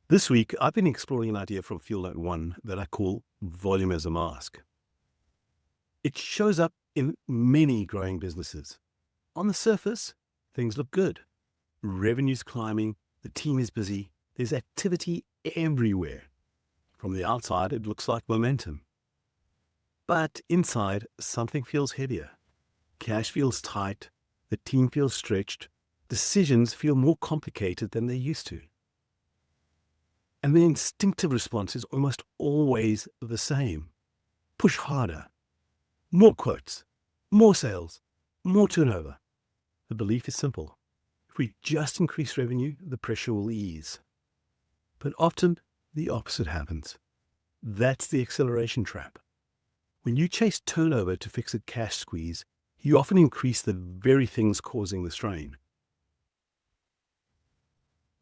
This week, I've been exploring an idea from Field Note 1 that I call volume as a mask. It shows up in many growing businesses. On the surface, things look good. Revenue's climbing, the team is busy, there's activity everywhere. From the outside, it looks like momentum. But inside, something feels heavier. Cash feels tight, the team feels stretched, decisions feel more complicated than they used to. And the instinctive response is almost always the same. Push harder. More quotes. More sales. More turnover. The belief is simple. If we just increase revenue, the pressure will ease. But often, the opposite happens. That's the acceleration trap. When you chase turnover to fix a cash squeeze, you often increase the very things causing the strain.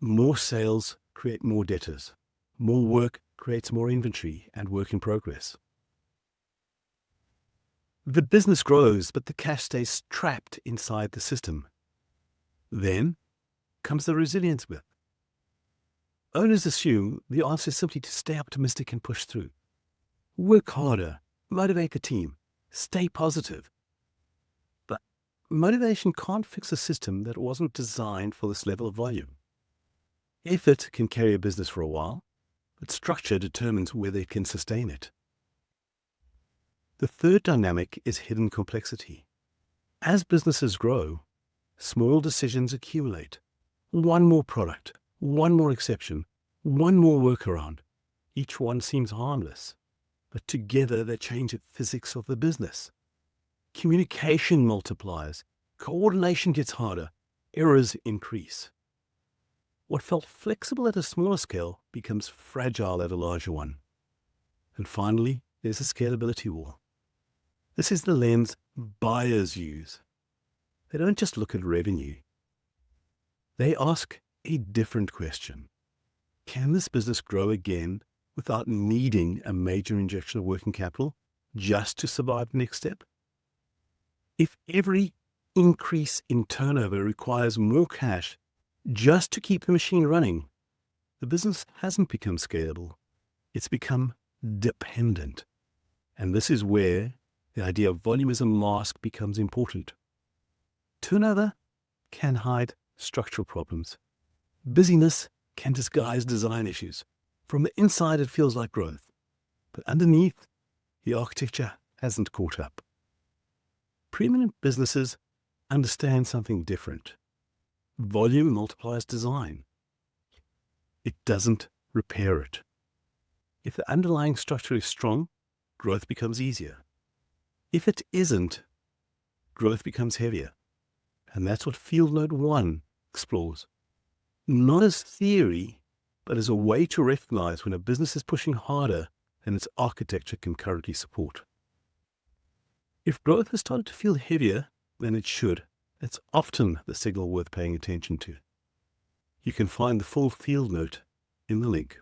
More sales create more debtors. More work creates more inventory and work in progress. The business grows, but the cash stays trapped inside the system. Then comes the resilience myth. Owners assume the answer is simply to stay optimistic and push through. Work harder, motivate the team, stay positive. But motivation can't fix a system that wasn't designed for this level of volume. Effort can carry a business for a while, but structure determines whether it can sustain it. The third dynamic is hidden complexity. As businesses grow, small decisions accumulate. One more product, one more exception, one more workaround. Each one seems harmless, but together they change the physics of the business. Communication multiplies, coordination gets harder, errors increase. What felt flexible at a smaller scale becomes fragile at a larger one. And finally, there's a scalability wall. This is the lens buyers use. They don't just look at revenue. They ask a different question. Can this business grow again without needing a major injection of working capital just to survive the next step? If every increase in turnover requires more cash just to keep the machine running, the business hasn't become scalable. It's become dependent. And this is where the idea of volume as a mask becomes important. Turnover can hide structural problems. Busyness can disguise design issues. From the inside, it feels like growth. But underneath, the architecture hasn't caught up. Preeminent businesses understand something different. Volume multiplies design. It doesn't repair it. If the underlying structure is strong, growth becomes easier. If it isn't, growth becomes heavier. And that's what Field Note 1 explores. Not as theory, but as a way to recognize when a business is pushing harder than its architecture can currently support. If growth has started to feel heavier than it should, it's often the signal worth paying attention to. You can find the full Field Note in the link.